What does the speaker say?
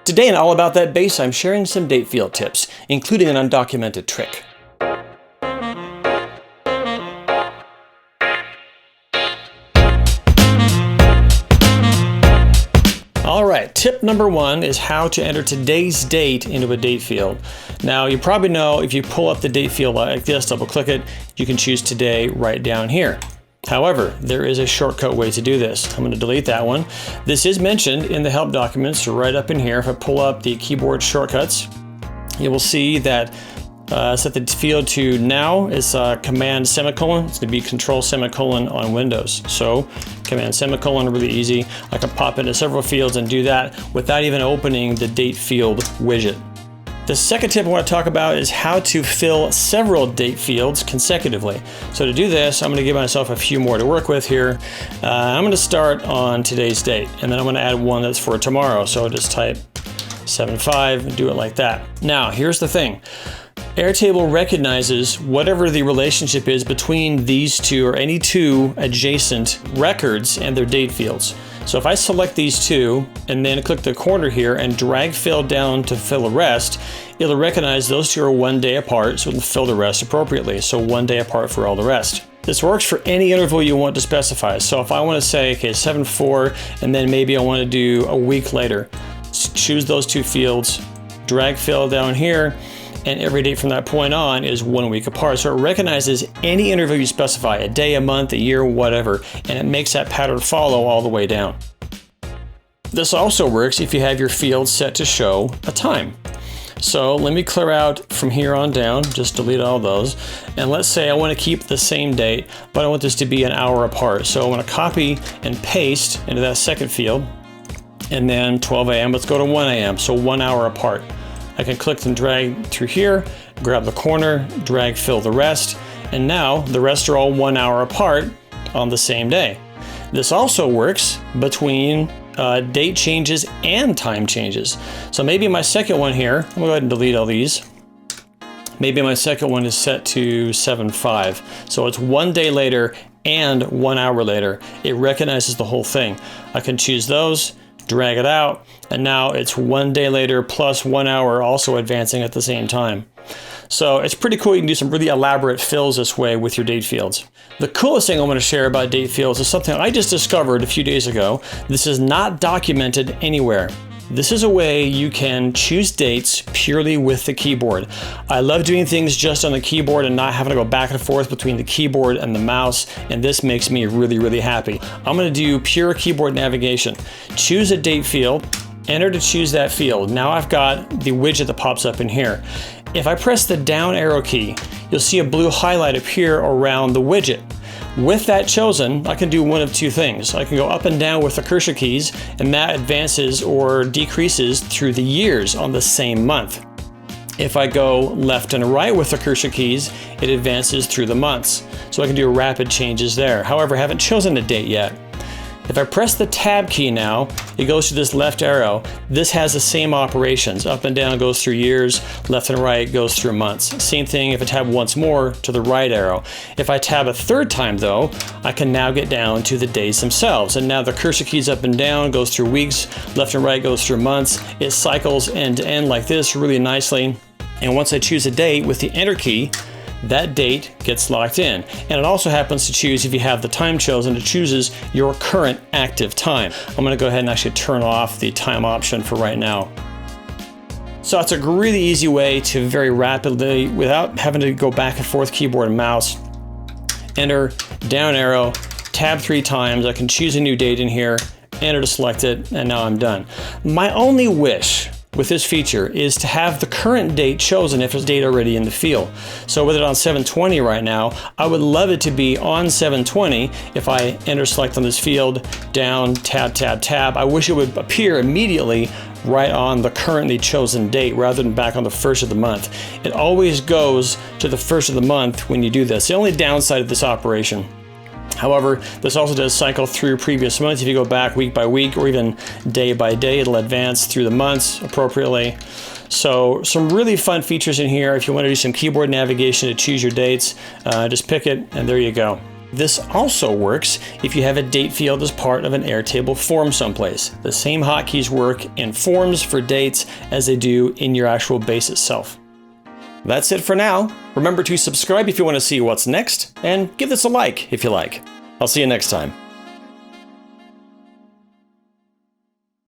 Today in All About That Bass, I'm sharing some date field tips, including an undocumented trick. All right, tip number one is how to enter today's date into a date field. Now, you probably know if you pull up the date field like this, double click it, you can choose today right down here. However, there is a shortcut way to do this. I'm going to delete that one. This is mentioned in the help documents right up in here. If I pull up the keyboard shortcuts, you will see that set the field to now is command semicolon. It's going to be control semicolon on Windows. So command semicolon, really easy. I can pop into several fields and do that without even opening the date field widget. The second tip I want to talk about is how to fill several date fields consecutively. So to do this, I'm going to give myself a few more to work with here. I'm going to start on today's date, and then I'm going to add one that's for tomorrow. So I'll just type 7/5 and do it like that. Now, here's the thing. Airtable recognizes whatever the relationship is between these two or any two adjacent records and their date fields. So if I select these two and then click the corner here and drag fill down to fill the rest, it'll recognize those two are 1 day apart, so it'll fill the rest appropriately. So 1 day apart for all the rest. This works for any interval you want to specify. So if I want to say, okay, 7/4, and then maybe I want to do a week later, choose those two fields, drag fill down here, and every date from that point on is 1 week apart. So it recognizes any interval you specify, a day, a month, a year, whatever, and it makes that pattern follow all the way down. This also works if you have your fields set to show a time. So let me clear out from here on down, just delete all those. And let's say I want to keep the same date, but I want this to be an hour apart. So I want to copy and paste into that second field, and then 12 a.m., let's go to 1 a.m., so 1 hour apart. I can click and drag through here, grab the corner, drag fill the rest, and now the rest are all 1 hour apart on the same day. This also works between date changes and time changes. So maybe my second one here, I'm gonna go ahead and delete all these. Maybe my second one is set to 7/5. So it's 1 day later and 1 hour later. It recognizes the whole thing. I can choose those, drag it out, and now it's 1 day later plus 1 hour also advancing at the same time. So it's pretty cool. You can do some really elaborate fills this way with your date fields. The coolest thing I want to share about date fields is something I just discovered a few days ago. This is not documented anywhere. This is a way you can choose dates purely with the keyboard. I love doing things just on the keyboard and not having to go back and forth between the keyboard and the mouse, and this makes me really, really happy. I'm going to do pure keyboard navigation. Choose a date field, enter to choose that field. Now I've got the widget that pops up in here. If I press the down arrow key, you'll see a blue highlight appear around the widget. With that chosen, I can do one of two things. I can go up and down with the cursor keys, and that advances or decreases through the years on the same month. If I go left and right with the cursor keys, it advances through the months. So I can do rapid changes there. However, I haven't chosen a date yet. If I press the tab key now, it goes to this left arrow. This has the same operations. Up and down goes through years, left and right goes through months. Same thing if I tab once more to the right arrow. If I tab a third time though, I can now get down to the days themselves. And now the cursor keys up and down goes through weeks, left and right goes through months. It cycles end to end like this really nicely. And once I choose a date with the enter key, that date gets locked in. And it also happens to choose, if you have the time chosen, it chooses your current active time. I'm gonna go ahead and actually turn off the time option for right now. So it's a really easy way to very rapidly, without having to go back and forth keyboard and mouse, enter, down arrow, tab 3 times. I can choose a new date in here, enter to select it, and now I'm done. My only wish with this feature is to have the current date chosen if there's date already in the field. So with it on 7/20 right now, I would love it to be on 7/20. If I enter select on this field, down, tab, tab, tab, I wish it would appear immediately right on the currently chosen date rather than back on the 1st of the month. It always goes to the 1st of the month when you do this. The only downside of this operation. However, this also does cycle through previous months. If you go back week by week or even day by day, it'll advance through the months appropriately. So some really fun features in here. If you want to do some keyboard navigation to choose your dates, just pick it and there you go. This also works if you have a date field as part of an Airtable form someplace. The same hotkeys work in forms for dates as they do in your actual base itself. That's it for now. Remember to subscribe if you want to see what's next, and give this a like if you like. I'll see you next time.